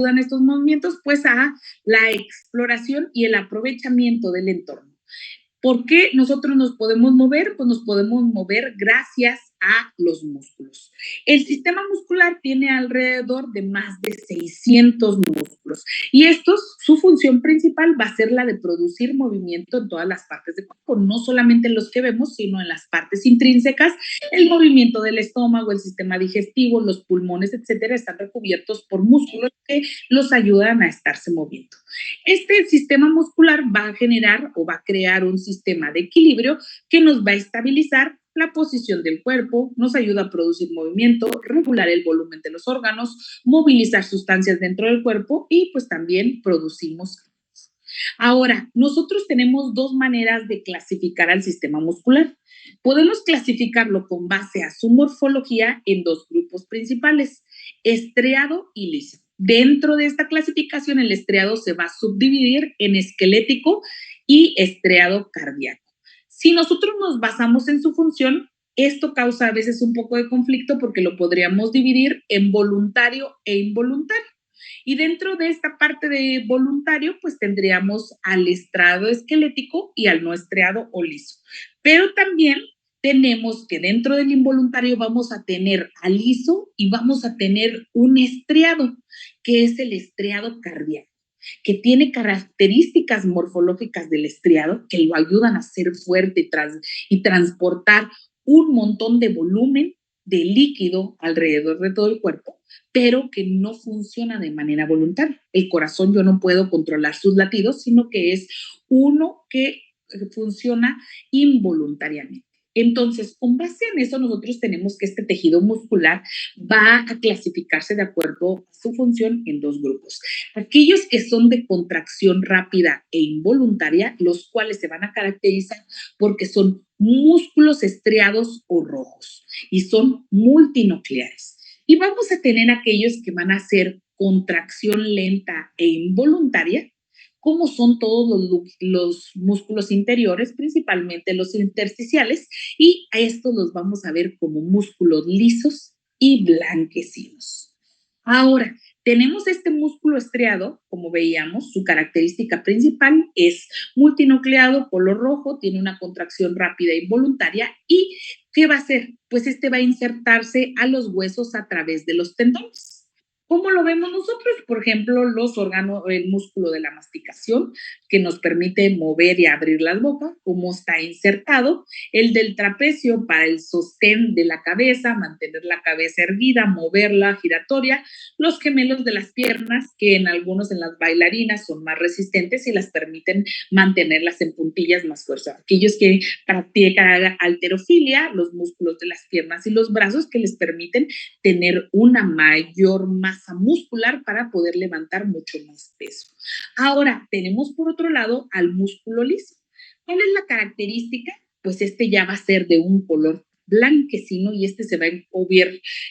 ayudan estos movimientos? Pues a la exploración y el aprovechamiento del entorno. ¿Por qué nosotros nos podemos mover? Pues nos podemos mover gracias a los músculos. El sistema muscular tiene alrededor de más de 600 músculos y estos, su función principal va a ser la de producir movimiento en todas las partes del cuerpo, no solamente en los que vemos, sino en las partes intrínsecas. El movimiento del estómago, el sistema digestivo, los pulmones, etcétera, están recubiertos por músculos que los ayudan a estarse moviendo. Este sistema muscular va a generar o va a crear un sistema de equilibrio que nos va a estabilizar la posición del cuerpo, nos ayuda a producir movimiento, regular el volumen de los órganos, movilizar sustancias dentro del cuerpo y pues también producimos. Ahora, nosotros tenemos dos maneras de clasificar al sistema muscular. Podemos clasificarlo con base a su morfología en dos grupos principales, estriado y liso. Dentro de esta clasificación, el estriado se va a subdividir en esquelético y estriado cardíaco. Si nosotros nos basamos en su función, esto causa a veces un poco de conflicto porque lo podríamos dividir en voluntario e involuntario. Y dentro de esta parte de voluntario, pues tendríamos al estriado esquelético y al no estriado o liso. Pero también tenemos que dentro del involuntario vamos a tener al liso y vamos a tener un estriado, que es el estriado cardíaco, que tiene características morfológicas del estriado que lo ayudan a ser fuerte y transportar un montón de volumen de líquido alrededor de todo el cuerpo, pero que no funciona de manera voluntaria. El corazón yo no puedo controlar sus latidos, sino que es uno que funciona involuntariamente. Entonces, con base en eso, nosotros tenemos que este tejido muscular va a clasificarse de acuerdo a su función en dos grupos. Aquellos que son de contracción rápida e involuntaria, los cuales se van a caracterizar porque son músculos estriados o rojos y son multinucleares. Y vamos a tener aquellos que van a ser contracción lenta e involuntaria, como son todos los músculos interiores, principalmente los intersticiales, y a estos los vamos a ver como músculos lisos y blanquecinos. Ahora, tenemos este músculo estriado, como veíamos, su característica principal es multinucleado, color rojo, tiene una contracción rápida e involuntaria. ¿Y qué va a hacer? Pues este va a insertarse a los huesos a través de los tendones. ¿Cómo lo vemos nosotros? Por ejemplo, los órganos, el músculo de la masticación, que nos permite mover y abrir la boca, cómo está insertado, el del trapecio para el sostén de la cabeza, mantener la cabeza erguida, moverla giratoria, los gemelos de las piernas, que en algunos, en las bailarinas, son más resistentes y las permiten mantenerlas en puntillas más fuerza. Aquellos que practican halterofilia, los músculos de las piernas y los brazos, que les permiten tener una mayor masa muscular para poder levantar mucho más peso. Ahora, tenemos por otro lado al músculo liso. ¿Cuál es la característica? Pues este ya va a ser de un color blanquecino y este se va a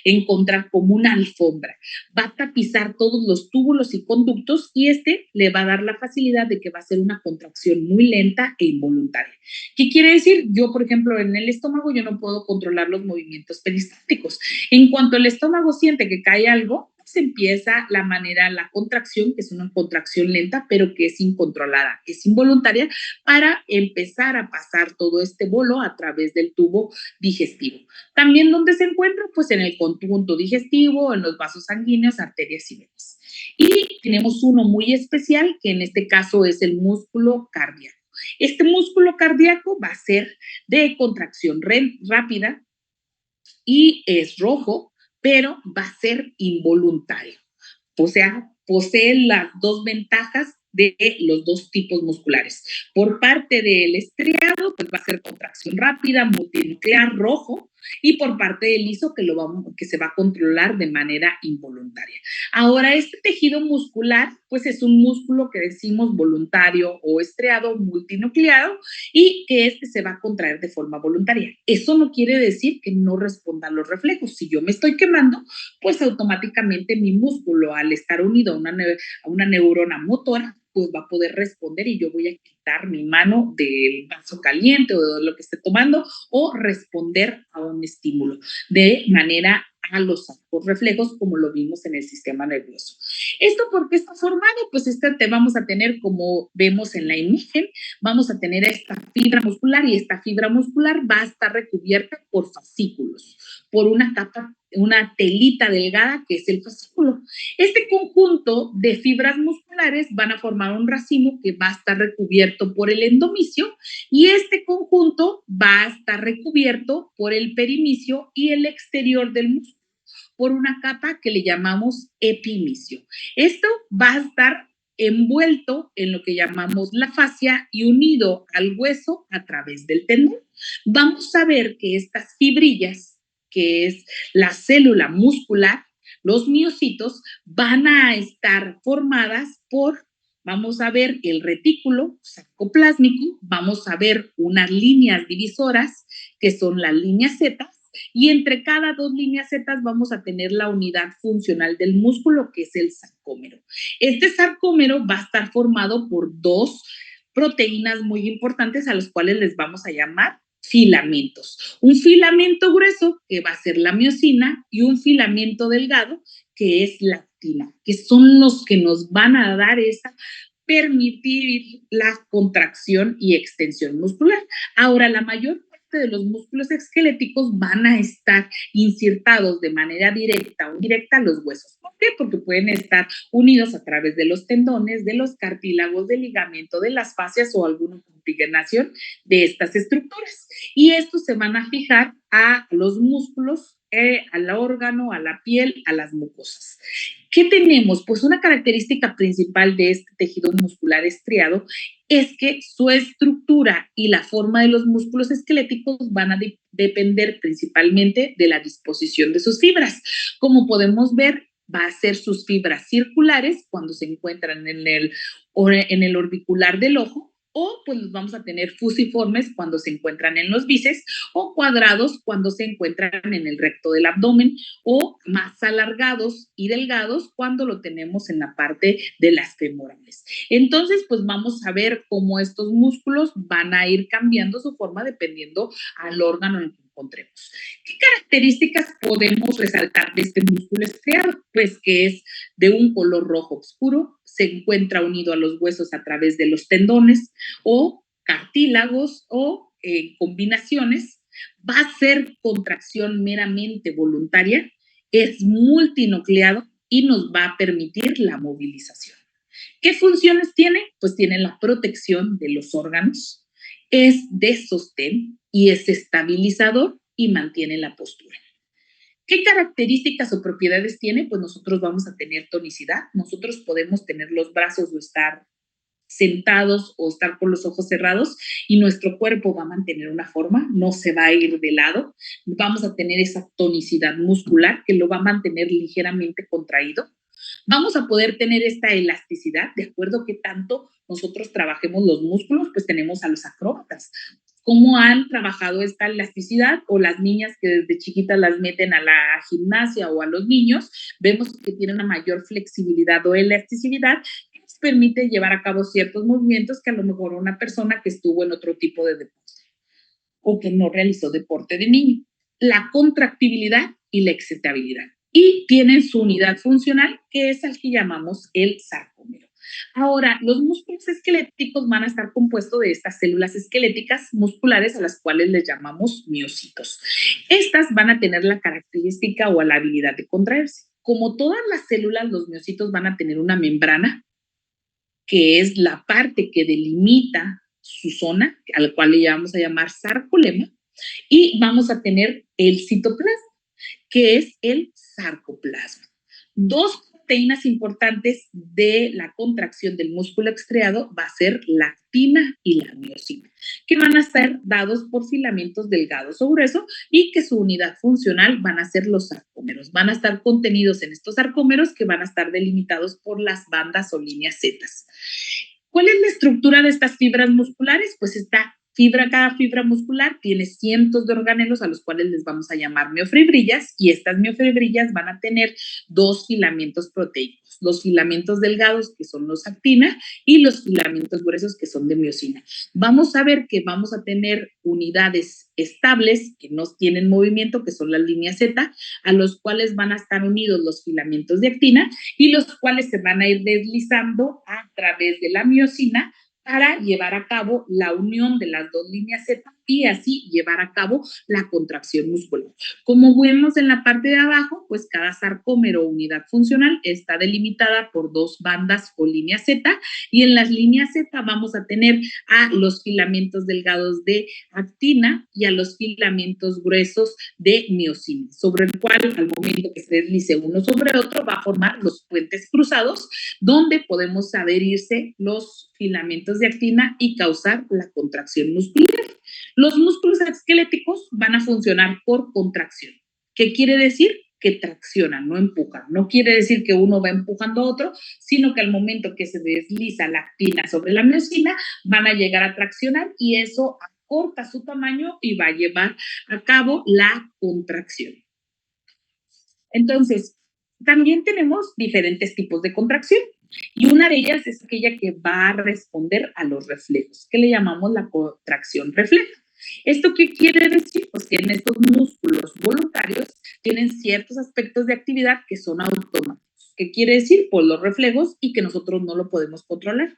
encontrar como una alfombra. Va a tapizar todos los túbulos y conductos y este le va a dar la facilidad de que va a ser una contracción muy lenta e involuntaria. ¿Qué quiere decir? Yo, por ejemplo, en el estómago yo no puedo controlar los movimientos peristálticos. En cuanto el estómago siente que cae algo, se empieza la contracción, que es una contracción lenta, pero que es incontrolada, es involuntaria, para empezar a pasar todo este bolo a través del tubo digestivo. También, ¿dónde se encuentra? Pues en el conducto digestivo, en los vasos sanguíneos, arterias y venas. Y tenemos uno muy especial, que en este caso es el músculo cardíaco. Este músculo cardíaco va a ser de contracción rápida y es rojo, pero va a ser involuntario. O sea, posee las dos ventajas de los dos tipos musculares. Por parte del estriado, pues va a ser contracción rápida, multinuclear, rojo, y por parte del liso, que se va a controlar de manera involuntaria. Ahora, este tejido muscular, pues es un músculo que decimos voluntario o estriado, multinucleado, y que este se va a contraer de forma voluntaria. Eso no quiere decir que no responda a los reflejos. Si yo me estoy quemando, pues automáticamente mi músculo, al estar unido a una neurona motora, pues va a poder responder y yo voy a quitar mi mano del vaso caliente o de lo que esté tomando o responder a un estímulo de manera a los arcos reflejos, como lo vimos en el sistema nervioso. ¿Esto por qué está formado? Pues vamos a tener, como vemos en la imagen, vamos a tener esta fibra muscular y esta fibra muscular va a estar recubierta por fascículos, por una capa, una telita delgada que es el fascículo. Este conjunto de fibras musculares van a formar un racimo que va a estar recubierto por el endomisio y este conjunto va a estar recubierto por el perimisio y el exterior del músculo por una capa que le llamamos epimisio. Esto va a estar envuelto en lo que llamamos la fascia y unido al hueso a través del tendón. Vamos a ver que estas fibrillas, que es la célula muscular, los miocitos, van a estar formadas por, vamos a ver el retículo sarcoplásmico, vamos a ver unas líneas divisoras que son las líneas Z, y entre cada dos líneas Z vamos a tener la unidad funcional del músculo, que es el sarcómero. Este sarcómero va a estar formado por dos proteínas muy importantes a los cuales les vamos a llamar filamentos. Un filamento grueso, que va a ser la miosina, y un filamento delgado, que es la actina, que son los que nos van a dar esa permitir la contracción y extensión muscular. Ahora, la mayor de los músculos esqueléticos van a estar insertados de manera directa o indirecta a los huesos. ¿Por qué? Porque pueden estar unidos a través de los tendones, de los cartílagos, del ligamento, de las fascias o alguna combinación de estas estructuras. Y estos se van a fijar a los músculos, al órgano, a la piel, a las mucosas. ¿Qué tenemos? Pues una característica principal de este tejido muscular estriado es que su estructura y la forma de los músculos esqueléticos van a depender principalmente de la disposición de sus fibras. Como podemos ver, va a ser sus fibras circulares cuando se encuentran en el orbicular del ojo, o pues los vamos a tener fusiformes cuando se encuentran en los bíceps, o cuadrados cuando se encuentran en el recto del abdomen, o más alargados y delgados cuando lo tenemos en la parte de las femorales. Entonces, pues vamos a ver cómo estos músculos van a ir cambiando su forma dependiendo al órgano en el que encontremos. ¿Qué características podemos resaltar de este músculo estriado? Pues que es de un color rojo oscuro, se encuentra unido a los huesos a través de los tendones o cartílagos o combinaciones, va a ser contracción meramente voluntaria, es multinucleado y nos va a permitir la movilización. ¿Qué funciones tiene? Pues tiene la protección de los órganos, es de sostén y es estabilizador y mantiene la postura. ¿Qué características o propiedades tiene? Pues nosotros vamos a tener tonicidad, nosotros podemos tener los brazos o estar sentados o estar con los ojos cerrados y nuestro cuerpo va a mantener una forma, no se va a ir de lado, vamos a tener esa tonicidad muscular que lo va a mantener ligeramente contraído. Vamos a poder tener esta elasticidad, de acuerdo a que tanto nosotros trabajemos los músculos, pues tenemos a los acróbatas. ¿Cómo han trabajado esta elasticidad? O las niñas que desde chiquitas las meten a la gimnasia o a los niños, vemos que tienen una mayor flexibilidad o elasticidad que nos permite llevar a cabo ciertos movimientos que a lo mejor una persona que estuvo en otro tipo de deporte o que no realizó deporte de niño. La contractibilidad y la excitabilidad. Y tienen su unidad funcional, que es al que llamamos el sarcómero. Ahora, los músculos esqueléticos van a estar compuestos de estas células esqueléticas musculares a las cuales les llamamos miocitos. Estas van a tener la característica o la habilidad de contraerse. Como todas las células, los miocitos van a tener una membrana, que es la parte que delimita su zona, a la cual le vamos a llamar sarcolema, y vamos a tener el citoplasma, que es el sarcoplasma. Dos proteínas importantes de la contracción del músculo estriado va a ser la actina y la miosina, que van a ser dados por filamentos delgados o gruesos y que su unidad funcional van a ser los sarcómeros. Van a estar contenidos en estos sarcómeros que van a estar delimitados por las bandas o líneas Z. ¿Cuál es la estructura de estas fibras musculares? Pues está Cada fibra muscular tiene cientos de organelos a los cuales les vamos a llamar miofibrillas, y estas miofibrillas van a tener dos filamentos proteicos, los filamentos delgados, que son los actina, y los filamentos gruesos, que son de miosina. Vamos a ver que vamos a tener unidades estables que no tienen movimiento, que son las líneas Z, a los cuales van a estar unidos los filamentos de actina, y los cuales se van a ir deslizando a través de la miosina para llevar a cabo la unión de las dos líneas Z y así llevar a cabo la contracción muscular. Como vemos en la parte de abajo, pues cada sarcómero o unidad funcional está delimitada por dos bandas o líneas Z, y en las líneas Z vamos a tener a los filamentos delgados de actina y a los filamentos gruesos de miosina, sobre el cual al momento que se deslice uno sobre otro va a formar los puentes cruzados, donde podemos adherirse los filamentos de actina y causar la contracción muscular. Los músculos esqueléticos van a funcionar por contracción. ¿Qué quiere decir? Que traccionan, no empujan. No quiere decir que uno va empujando a otro, sino que al momento que se desliza la actina sobre la miosina, van a llegar a traccionar y eso acorta su tamaño y va a llevar a cabo la contracción. Entonces, también tenemos diferentes tipos de contracción. Y una de ellas es aquella que va a responder a los reflejos, que le llamamos la contracción refleja. ¿Esto qué quiere decir? Pues que en estos músculos voluntarios tienen ciertos aspectos de actividad que son automáticos. ¿Qué quiere decir? Pues los reflejos, y que nosotros no lo podemos controlar.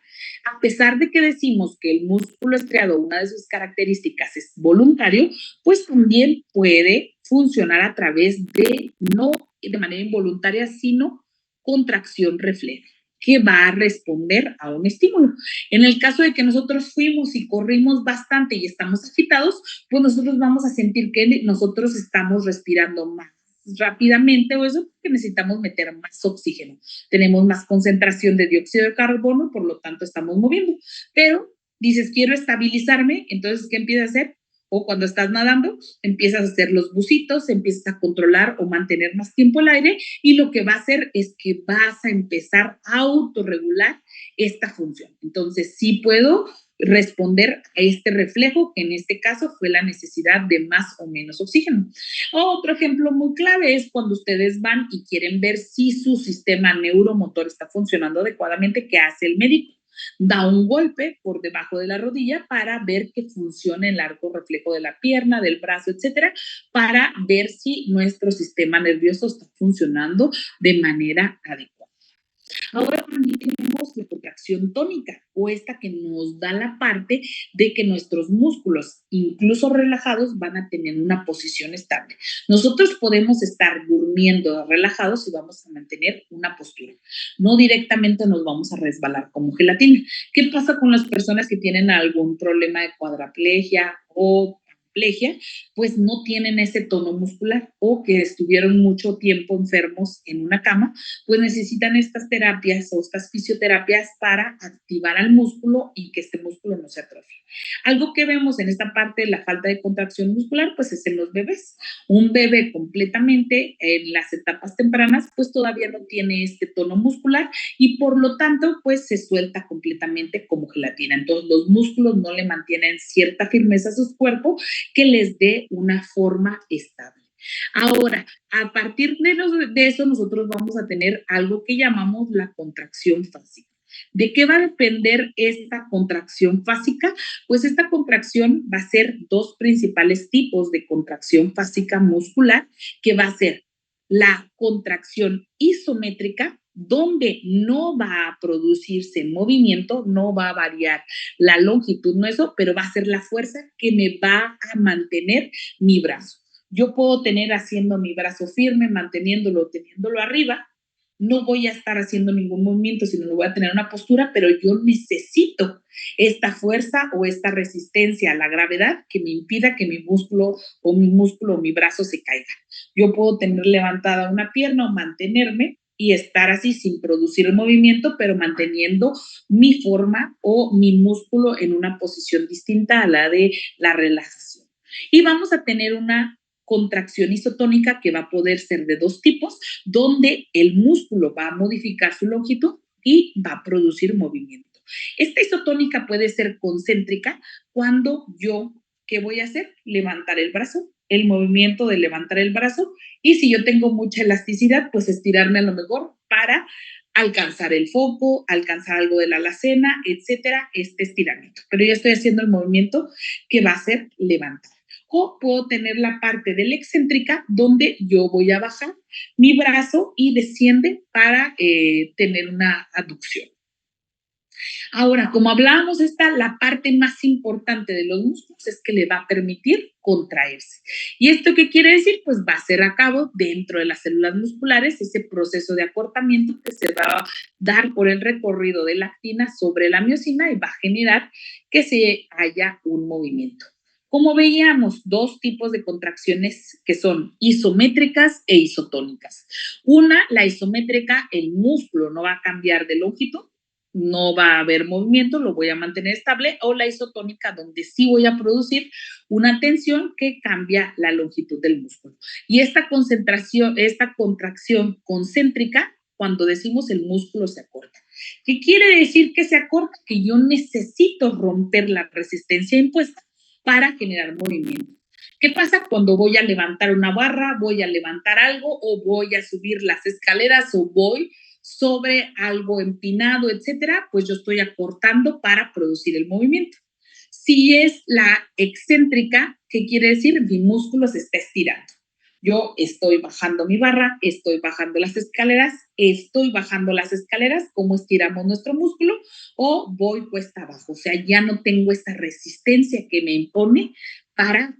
A pesar de que decimos que el músculo estriado, una de sus características es voluntario, pues también puede funcionar a través de, no de manera involuntaria, sino contracción refleja, que va a responder a un estímulo. En el caso de que nosotros fuimos y corrimos bastante y estamos agitados, pues nosotros vamos a sentir que nosotros estamos respirando más rápidamente, o eso porque necesitamos meter más oxígeno. Tenemos más concentración de dióxido de carbono, por lo tanto estamos moviendo. Pero dices, quiero estabilizarme, entonces, ¿qué empiezas a hacer? O cuando estás nadando, empiezas a hacer los bucitos, empiezas a controlar o mantener más tiempo el aire, y lo que va a hacer es que vas a empezar a autorregular esta función. Entonces, sí puedo responder a este reflejo, que en este caso fue la necesidad de más o menos oxígeno. Otro ejemplo muy clave es cuando ustedes van y quieren ver si su sistema neuromotor está funcionando adecuadamente. ¿Qué hace el médico? Da un golpe por debajo de la rodilla para ver que funcione el arco reflejo de la pierna, del brazo, etcétera, para ver si nuestro sistema nervioso está funcionando de manera adecuada. Ahora también tenemos la contracción tónica, o esta que nos da la parte de que nuestros músculos, incluso relajados, van a tener una posición estable. Nosotros podemos estar durmiendo relajados y vamos a mantener una postura. No directamente nos vamos a resbalar como gelatina. ¿Qué pasa con las personas que tienen algún problema de cuadraplegia o paraplegia? Pues no tienen ese tono muscular, o que estuvieron mucho tiempo enfermos en una cama, pues necesitan estas terapias o estas fisioterapias para activar al músculo y que este músculo no se atrofie. Algo que vemos en esta parte de la falta de contracción muscular, pues es en los bebés. Un bebé completamente en las etapas tempranas, pues todavía no tiene este tono muscular, y por lo tanto, pues se suelta completamente como gelatina. Entonces, los músculos no le mantienen cierta firmeza a su cuerpo que les dé una forma estable. Ahora, a partir de eso, nosotros vamos a tener algo que llamamos la contracción fásica. ¿De qué va a depender esta contracción fásica? Pues esta contracción va a ser dos principales tipos de contracción fásica muscular, que va a ser la contracción isométrica, donde no va a producirse movimiento, no va a variar la longitud, no eso, pero va a ser la fuerza que me va a mantener mi brazo. Yo puedo tener haciendo mi brazo firme, manteniéndolo, teniéndolo arriba, no voy a estar haciendo ningún movimiento, sino que voy a tener una postura, pero yo necesito esta fuerza o esta resistencia a la gravedad que me impida que mi músculo o mi brazo se caiga. Yo puedo tener levantada una pierna o mantenerme y estar así sin producir movimiento, pero manteniendo mi forma o mi músculo en una posición distinta a la de la relajación. Y vamos a tener una contracción isotónica, que va a poder ser de dos tipos, donde el músculo va a modificar su longitud y va a producir movimiento. Esta isotónica puede ser concéntrica cuando yo, ¿qué voy a hacer? Levantar el brazo, el movimiento de levantar el brazo, y si yo tengo mucha elasticidad, pues estirarme a lo mejor para alcanzar el foco, alcanzar algo de la alacena, etcétera, este estiramiento. Pero yo estoy haciendo el movimiento que va a ser levantar. O puedo tener la parte de la excéntrica donde yo voy a bajar mi brazo y desciende para tener una aducción. Ahora, como hablábamos, la parte más importante de los músculos es que le va a permitir contraerse. ¿Y esto qué quiere decir? Pues va a ser a cabo dentro de las células musculares ese proceso de acortamiento que se va a dar por el recorrido de la actina sobre la miosina y va a generar que se haya un movimiento. Como veíamos, dos tipos de contracciones que son isométricas e isotónicas. Una, la isométrica, el músculo no va a cambiar de longitud, no va a haber movimiento, lo voy a mantener estable, o la isotónica, donde sí voy a producir una tensión que cambia la longitud del músculo. Y esta concentración, esta contracción concéntrica, cuando decimos el músculo se acorta. ¿Qué quiere decir que se acorta? Que yo necesito romper la resistencia impuesta para generar movimiento. ¿Qué pasa cuando voy a levantar una barra, voy a levantar algo o voy a subir las escaleras o voy sobre algo empinado, etcétera? Pues yo estoy acortando para producir el movimiento. Si es la excéntrica, ¿qué quiere decir? Mi músculo se está estirando. Yo estoy bajando mi barra, estoy bajando las escaleras, ¿cómo estiramos nuestro músculo? O voy cuesta abajo, o sea, ya no tengo esa resistencia que me impone para.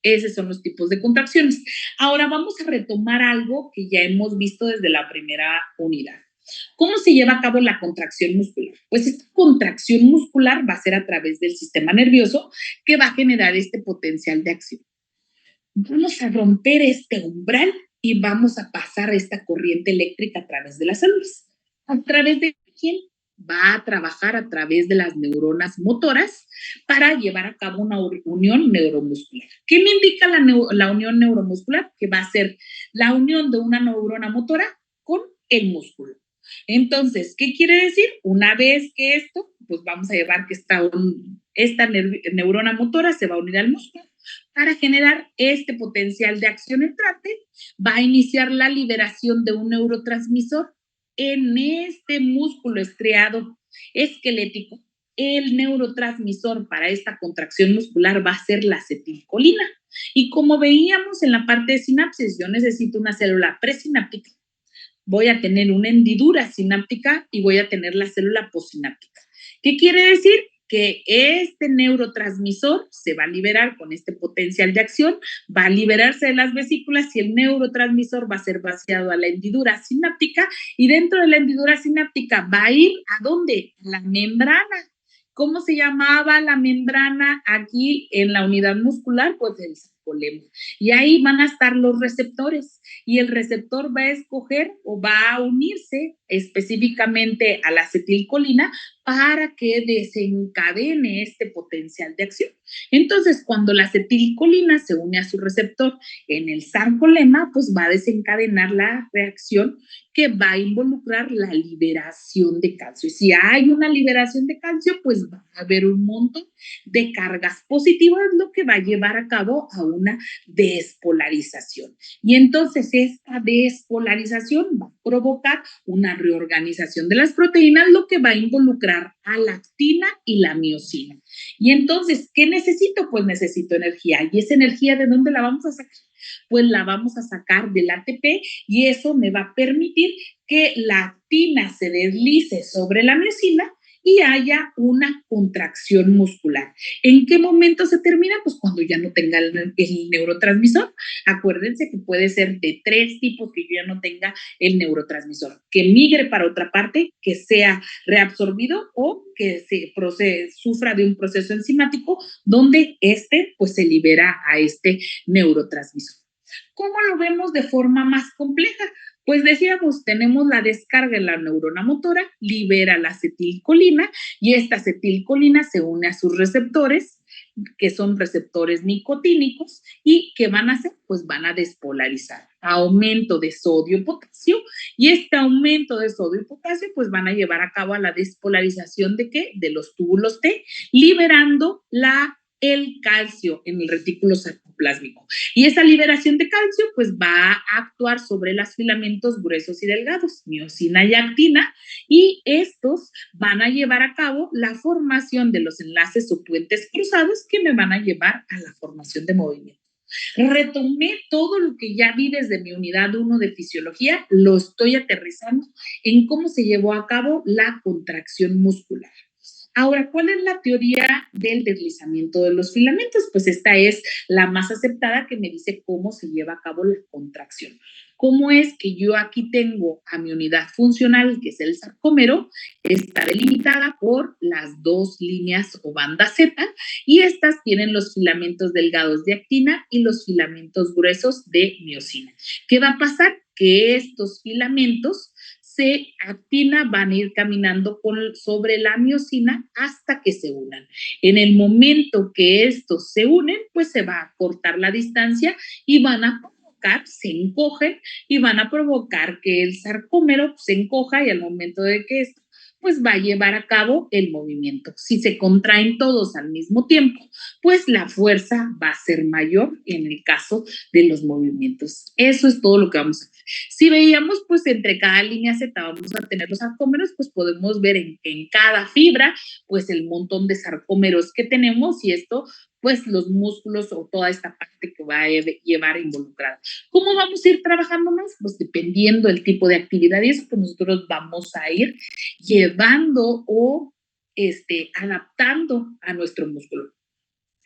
Esos son los tipos de contracciones. Ahora vamos a retomar algo que ya hemos visto desde la primera unidad. ¿Cómo se lleva a cabo la contracción muscular? Pues esta contracción muscular va a ser a través del sistema nervioso que va a generar este potencial de acción. Vamos a romper este umbral y vamos a pasar esta corriente eléctrica a través de las células. ¿A través de quién? Va a trabajar a través de las neuronas motoras para llevar a cabo una unión neuromuscular. ¿Qué me indica la unión neuromuscular? Que va a ser la unión de una neurona motora con el músculo. Entonces, ¿qué quiere decir? Una vez que esto, pues vamos a llevar que esta neurona motora se va a unir al músculo para generar este potencial de acción entrante, va a iniciar la liberación de un neurotransmisor en este músculo estriado esquelético. El neurotransmisor para esta contracción muscular va a ser la acetilcolina. Y como veíamos en la parte de sinapsis, yo necesito una célula presináptica, voy a tener una hendidura sináptica y voy a tener la célula postsináptica. ¿Qué quiere decir? Que este neurotransmisor se va a liberar con este potencial de acción, va a liberarse de las vesículas y el neurotransmisor va a ser vaciado a la hendidura sináptica y dentro de la hendidura sináptica va a ir ¿a dónde? La membrana. ¿Cómo se llamaba la membrana aquí en la unidad muscular? Pues el sarcolema. Y ahí van a estar los receptores y el receptor va a escoger o va a unirse específicamente a la acetilcolina para que desencadene este potencial de acción. Entonces, cuando la acetilcolina se une a su receptor en el sarcolema, pues va a desencadenar la reacción que va a involucrar la liberación de calcio. Y si hay una liberación de calcio, pues va a haber un montón de cargas positivas, lo que va a llevar a cabo a una despolarización. Y entonces esta despolarización va a provocar una reorganización de las proteínas, lo que va a involucrar a la actina y la miosina. Y entonces, ¿qué necesito? Pues necesito energía. ¿Y esa energía de dónde la vamos a sacar? Pues la vamos a sacar del ATP y eso me va a permitir que la actina se deslice sobre la miosina y haya una contracción muscular. ¿En qué momento se termina? Pues cuando ya no tenga el neurotransmisor. Acuérdense que puede ser de 3 tipos que yo ya no tenga el neurotransmisor, que migre para otra parte, que sea reabsorbido o que sufra de un proceso enzimático donde pues se libera a este neurotransmisor. ¿Cómo lo vemos de forma más compleja? Pues decíamos, tenemos la descarga en la neurona motora, libera la acetilcolina y esta acetilcolina se une a sus receptores, que son receptores nicotínicos, y ¿qué van a hacer? Pues van a despolarizar. aumento de sodio y potasio, y este aumento de sodio y potasio pues van a llevar a cabo a la despolarización de ¿qué? De los túbulos T, liberando el calcio en el retículo sarcoplásmico. Y esa liberación de calcio pues va a actuar sobre los filamentos gruesos y delgados, miosina y actina, y estos van a llevar a cabo la formación de los enlaces o puentes cruzados que me van a llevar a la formación de movimiento. Retomé todo lo que ya vi desde mi unidad 1 de fisiología, lo estoy aterrizando en cómo se llevó a cabo la contracción muscular. Ahora, ¿cuál es la teoría del deslizamiento de los filamentos? Pues esta es la más aceptada, que me dice cómo se lleva a cabo la contracción. ¿Cómo es que yo aquí tengo a mi unidad funcional, que es el sarcómero? Está delimitada por las dos líneas o banda Z, y estas tienen los filamentos delgados de actina y los filamentos gruesos de miosina. ¿Qué va a pasar? Que estos filamentos actina van a ir caminando sobre la miosina hasta que se unan. En el momento que estos se unen, pues se va a cortar la distancia y van a provocar, se encogen y van a provocar que el sarcómero se encoja, y al momento de que esto pues va a llevar a cabo el movimiento. Si se contraen todos al mismo tiempo, pues la fuerza va a ser mayor en el caso de los movimientos. Eso es todo lo que vamos a hacer. Si veíamos, pues entre cada línea Z vamos a tener los sarcómeros, pues podemos ver en cada fibra, pues el montón de sarcómeros que tenemos, y esto, pues los músculos o toda esta parte que va a llevar involucrada. ¿Cómo vamos a ir trabajando más? Pues dependiendo del tipo de actividad, y eso pues nosotros vamos a ir llevando o adaptando a nuestro músculo.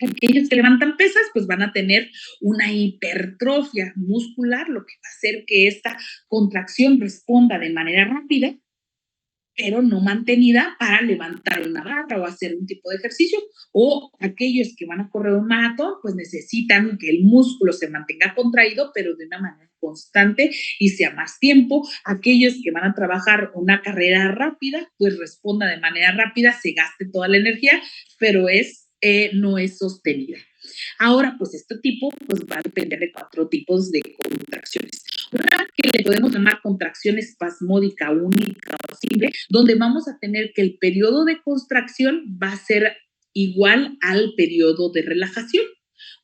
Aquellos que levantan pesas, pues van a tener una hipertrofia muscular, lo que va a hacer que esta contracción responda de manera rápida, pero no mantenida, para levantar una barra o hacer un tipo de ejercicio. O aquellos que van a correr un maratón, pues necesitan que el músculo se mantenga contraído, pero de una manera constante y sea más tiempo. Aquellos que van a trabajar una carrera rápida, pues responda de manera rápida, se gaste toda la energía, pero no es sostenida. Ahora, pues este tipo pues va a depender de 4 tipos de contracciones. Una que le podemos llamar contracción espasmódica única o simple, donde vamos a tener que el periodo de contracción va a ser igual al periodo de relajación,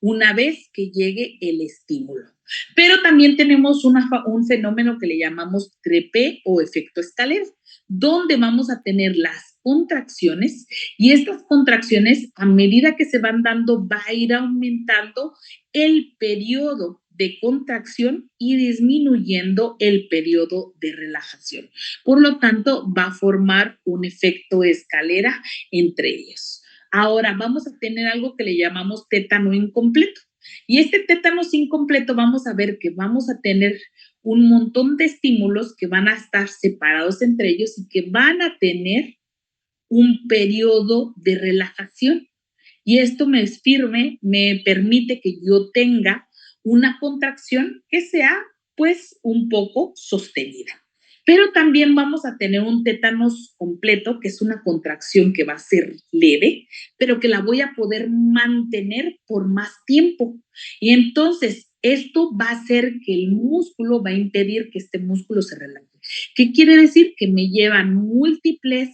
una vez que llegue el estímulo. Pero también tenemos un fenómeno que le llamamos trepé o efecto escalera, donde vamos a tener las contracciones, y estas contracciones, a medida que se van dando, va a ir aumentando el periodo de contracción y disminuyendo el periodo de relajación. Por lo tanto, va a formar un efecto escalera entre ellos. Ahora vamos a tener algo que le llamamos tétano incompleto. Y este tétano incompleto, vamos a ver que vamos a tener un montón de estímulos que van a estar separados entre ellos y que van a tener un periodo de relajación. Y esto me permite que yo tenga una contracción que sea pues un poco sostenida. Pero también vamos a tener un tétanos completo, que es una contracción que va a ser leve, pero que la voy a poder mantener por más tiempo. Y entonces esto va a hacer que el músculo va a impedir que este músculo se relaje. ¿Qué quiere decir? Que me llevan múltiples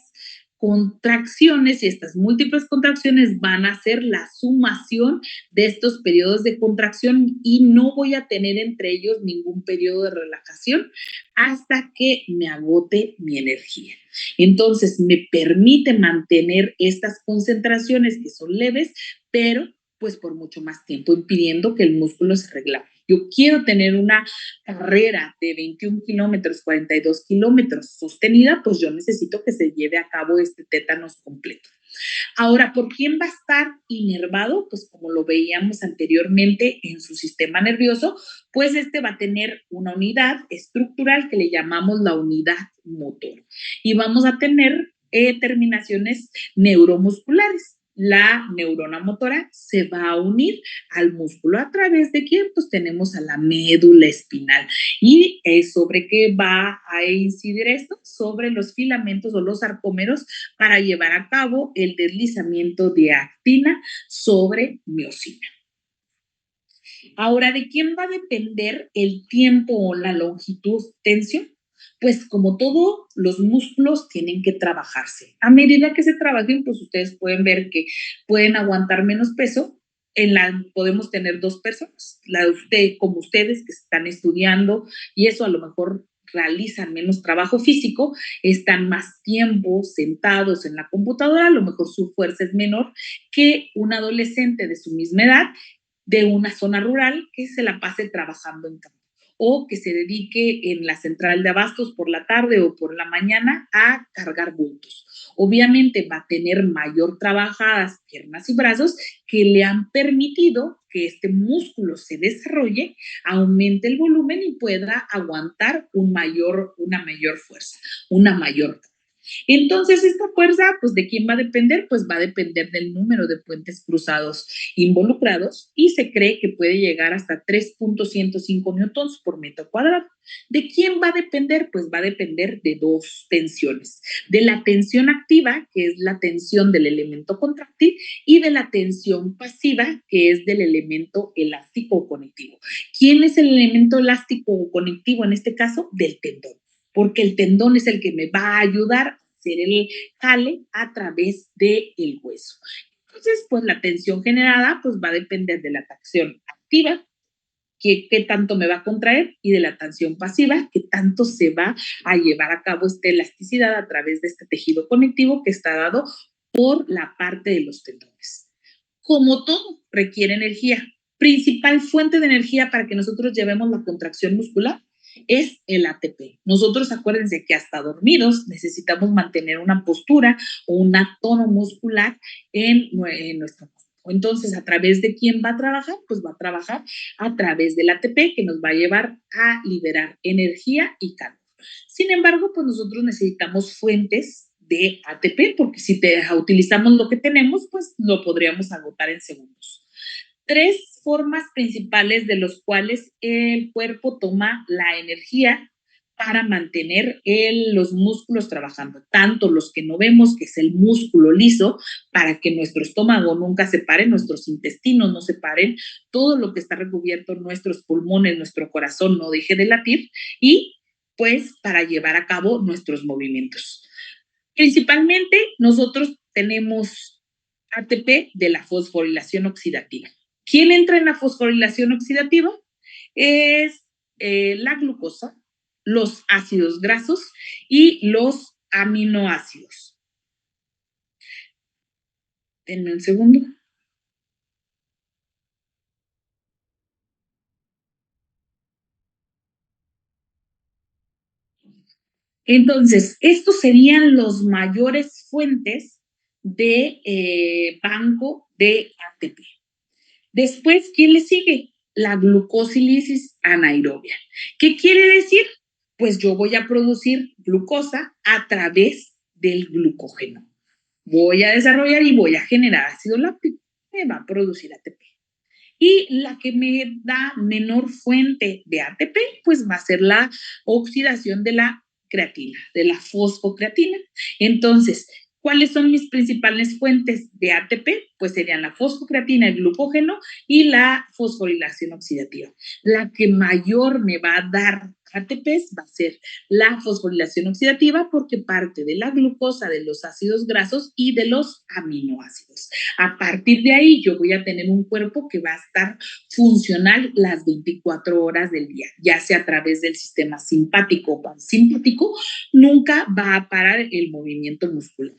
contracciones, y estas múltiples contracciones van a ser la sumación de estos periodos de contracción, y no voy a tener entre ellos ningún periodo de relajación hasta que me agote mi energía. Entonces me permite mantener estas concentraciones que son leves, pero pues por mucho más tiempo, impidiendo que el músculo se relaje. Yo quiero tener una carrera de 21 kilómetros, 42 kilómetros sostenida, pues yo necesito que se lleve a cabo este tétanos completo. Ahora, ¿por quién va a estar inervado? Pues como lo veíamos anteriormente en su sistema nervioso, pues este va a tener una unidad estructural que le llamamos la unidad motor, y vamos a tener terminaciones neuromusculares. La neurona motora se va a unir al músculo a través de quién, pues tenemos a la médula espinal. ¿Y sobre qué va a incidir esto? Sobre los filamentos o los sarcómeros, para llevar a cabo el deslizamiento de actina sobre miosina. Ahora, ¿de quién va a depender el tiempo o la longitud tensión? Pues como todo, los músculos tienen que trabajarse. A medida que se trabajen, pues ustedes pueden ver que pueden aguantar menos peso. Podemos tener dos personas, la de usted, como ustedes que están estudiando y eso a lo mejor realizan menos trabajo físico, están más tiempo sentados en la computadora, a lo mejor su fuerza es menor que un adolescente de su misma edad de una zona rural que se la pase trabajando en campo o que se dedique en la central de abastos por la tarde o por la mañana a cargar bultos. Obviamente va a tener mayor trabajadas piernas y brazos que le han permitido que este músculo se desarrolle, aumente el volumen y pueda aguantar una mayor fuerza, una mayor. Entonces, esta fuerza, pues, ¿de quién va a depender? Pues va a depender del número de puentes cruzados involucrados y se cree que puede llegar hasta 3.105 newtons por metro cuadrado. ¿De quién va a depender? Pues va a depender de dos tensiones, de la tensión activa, que es la tensión del elemento contráctil, y de la tensión pasiva, que es del elemento elástico o conectivo. ¿Quién es el elemento elástico o conectivo en este caso? Del tendón, porque el tendón es el que me va a ayudar a hacer el jale a través del hueso. Entonces, pues la tensión generada pues va a depender de la tracción activa, qué tanto me va a contraer, y de la tensión pasiva, qué tanto se va a llevar a cabo esta elasticidad a través de este tejido conectivo que está dado por la parte de los tendones. Como todo, requiere energía. Principal fuente de energía para que nosotros llevemos la contracción muscular es el ATP. Nosotros acuérdense que hasta dormidos necesitamos mantener una postura o un tono muscular en nuestro cuerpo. Entonces, ¿a través de quién va a trabajar? Pues va a trabajar a través del ATP, que nos va a llevar a liberar energía y calor. Sin embargo, pues nosotros necesitamos fuentes de ATP, porque si utilizamos lo que tenemos, pues lo podríamos agotar en segundos. Tres formas principales de los cuales el cuerpo toma la energía para mantener los músculos trabajando, tanto los que no vemos, que es el músculo liso, para que nuestro estómago nunca se pare, nuestros intestinos no se paren, todo lo que está recubierto, nuestros pulmones, nuestro corazón no deje de latir, y pues para llevar a cabo nuestros movimientos. Principalmente nosotros tenemos ATP de la fosforilación oxidativa. ¿Quién entra en la fosforilación oxidativa? Es la glucosa, los ácidos grasos y los aminoácidos. Denme un segundo. Entonces, estos serían los mayores fuentes de banco de ATP. Después, ¿quién le sigue? La glucosílisis anaerobia. ¿Qué quiere decir? Pues yo voy a producir glucosa a través del glucógeno. Voy a desarrollar y voy a generar ácido láctico. Me va a producir ATP. Y la que me da menor fuente de ATP, pues va a ser la oxidación de la creatina, de la fosfocreatina. Entonces, ¿cuáles son mis principales fuentes de ATP? Pues serían la fosfocreatina, el glucógeno y la fosforilación oxidativa. La que mayor me va a dar ATPs va a ser la fosforilación oxidativa, porque parte de la glucosa, de los ácidos grasos y de los aminoácidos. A partir de ahí yo voy a tener un cuerpo que va a estar funcional las 24 horas del día, ya sea a través del sistema simpático o parasimpático, nunca va a parar el movimiento muscular.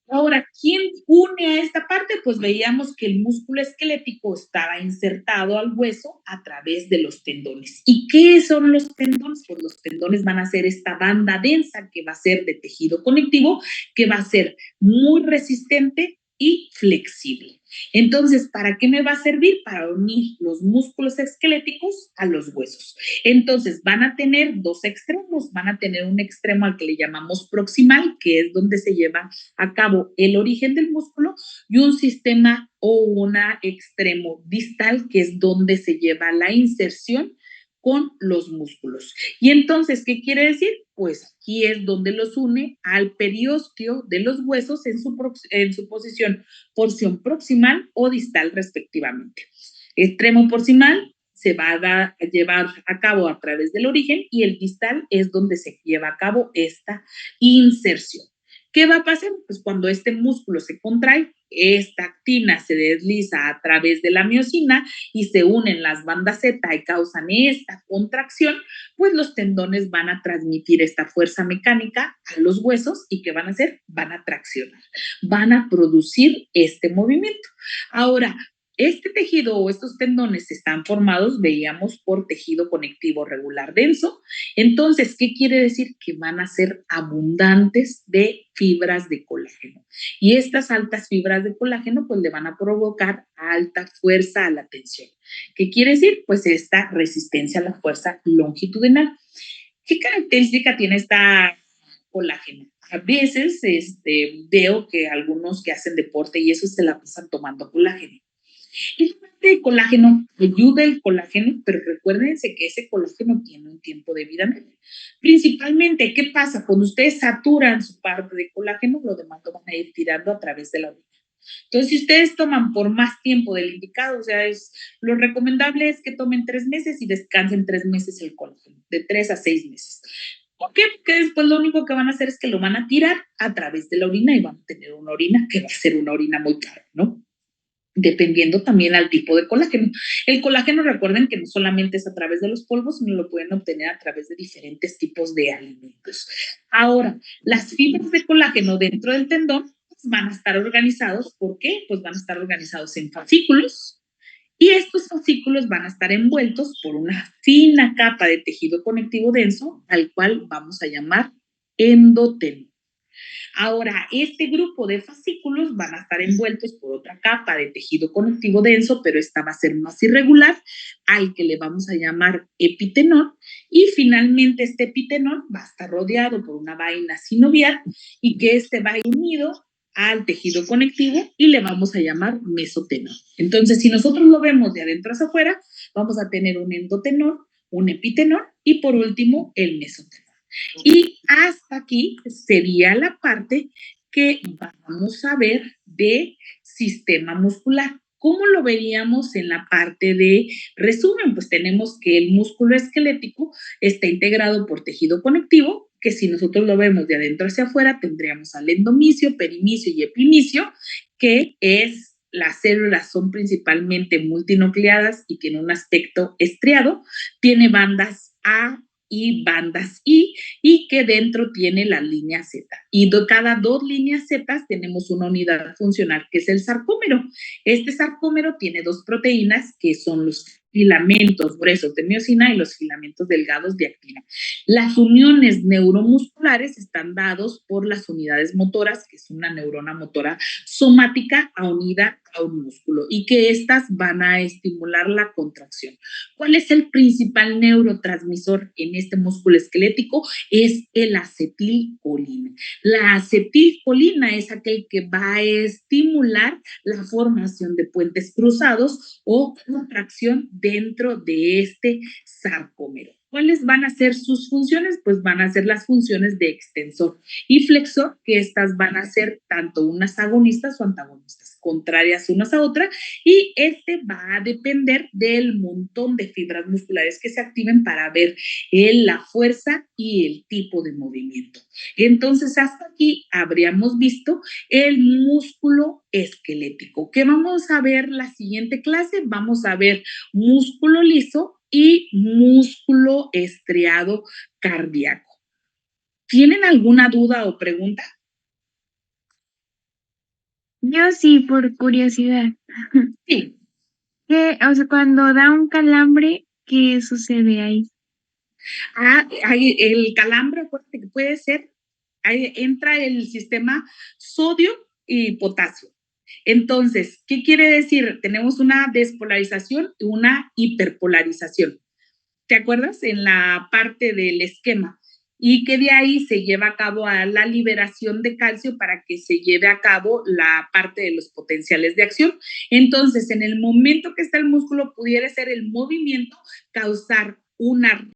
Ahora, ¿quién une a esta parte? Pues veíamos que el músculo esquelético estaba insertado al hueso a través de los tendones. ¿Y qué son los tendones? Pues los tendones van a ser esta banda densa que va a ser de tejido conectivo, que va a ser muy resistente y flexible. Entonces, ¿para qué me va a servir? Para unir los músculos esqueléticos a los huesos. Entonces, van a tener dos extremos, van a tener un extremo al que le llamamos proximal, que es donde se lleva a cabo el origen del músculo, y un sistema o un extremo distal, que es donde se lleva la inserción con los músculos. Y entonces, ¿qué quiere decir? Pues aquí es donde los une al periósteo de los huesos en su posición, porción proximal o distal respectivamente. Extremo proximal se va a llevar a cabo a través del origen y el distal es donde se lleva a cabo esta inserción. ¿Qué va a pasar? Pues cuando este músculo se contrae, esta actina se desliza a través de la miosina y se unen las bandas Z y causan esta contracción, pues los tendones van a transmitir esta fuerza mecánica a los huesos y ¿qué van a hacer? Van a traccionar, van a producir este movimiento. Ahora, este tejido o estos tendones están formados, veíamos, por tejido conectivo regular denso. Entonces, ¿qué quiere decir? Que van a ser abundantes de fibras de colágeno. Y estas altas fibras de colágeno, pues le van a provocar alta fuerza a la tensión. ¿Qué quiere decir? Pues esta resistencia a la fuerza longitudinal. ¿Qué característica tiene esta colágeno? A veces veo que algunos que hacen deporte y eso se la pasan tomando colágeno. Y la parte de colágeno ayuda el colágeno, pero recuérdense que ese colágeno tiene un tiempo de vida media. Principalmente, ¿qué pasa? Cuando ustedes saturan su parte de colágeno, lo demás lo van a ir tirando a través de la orina. Entonces, si ustedes toman por más tiempo del indicado, o sea, lo recomendable es que tomen 3 meses y descansen 3 meses el colágeno, de 3 a 6 meses. ¿Por qué? Porque después lo único que van a hacer es que lo van a tirar a través de la orina y van a tener una orina que va a ser una orina muy cara, ¿no? Dependiendo también al tipo de colágeno. El colágeno, recuerden que no solamente es a través de los polvos, sino lo pueden obtener a través de diferentes tipos de alimentos. Ahora, las fibras de colágeno dentro del tendón pues, van a estar organizados, ¿por qué? Pues van a estar organizados en fascículos y estos fascículos van a estar envueltos por una fina capa de tejido conectivo denso, al cual vamos a llamar endotelio. Ahora, este grupo de fascículos van a estar envueltos por otra capa de tejido conectivo denso, pero esta va a ser más irregular, al que le vamos a llamar epitenón, y finalmente este epitenón va a estar rodeado por una vaina sinovial y que este va a ir unido al tejido conectivo y le vamos a llamar mesotenón. Entonces, si nosotros lo vemos de adentro hacia afuera, vamos a tener un endotenón, un epitenón y por último el mesotenón. Y hasta aquí sería la parte que vamos a ver de sistema muscular. ¿Cómo lo veríamos en la parte de resumen? Pues tenemos que el músculo esquelético está integrado por tejido conectivo, que si nosotros lo vemos de adentro hacia afuera, tendríamos al endomicio, perimicio y epimicio, que es las células son principalmente multinucleadas y tiene un aspecto estriado, tiene bandas A y bandas y que dentro tiene la línea Z. Y cada 2 líneas Z tenemos una unidad funcional que es el sarcómero. Este sarcómero tiene 2 proteínas que son los filamentos gruesos de miosina y los filamentos delgados de actina. Las uniones neuromusculares están dados por las unidades motoras, que es una neurona motora somática unida a un músculo y que estas van a estimular la contracción. ¿Cuál es el principal neurotransmisor en este músculo esquelético? Es el acetilcolina. La acetilcolina es aquel que va a estimular la formación de puentes cruzados o contracción dentro de este sarcómero. ¿Cuáles van a ser sus funciones? Pues van a ser las funciones de extensor y flexor, que estas van a ser tanto unas agonistas o antagonistas, contrarias unas a otras, y este va a depender del montón de fibras musculares que se activen para ver la fuerza y el tipo de movimiento. Entonces, hasta aquí habríamos visto el músculo esquelético. ¿Qué vamos a ver la siguiente clase? Vamos a ver músculo liso y músculo estriado cardíaco. ¿Tienen alguna duda o pregunta? Yo sí, por curiosidad. Sí. O sea, cuando da un calambre, ¿qué sucede ahí? El calambre, acuérdate que puede ser, ahí entra el sistema sodio y potasio. Entonces, ¿qué quiere decir? Tenemos una despolarización y una hiperpolarización. ¿Te acuerdas? En la parte del esquema. Y que de ahí se lleva a cabo a la liberación de calcio para que se lleve a cabo la parte de los potenciales de acción. Entonces, en el momento que está el músculo, pudiera ser el movimiento causar una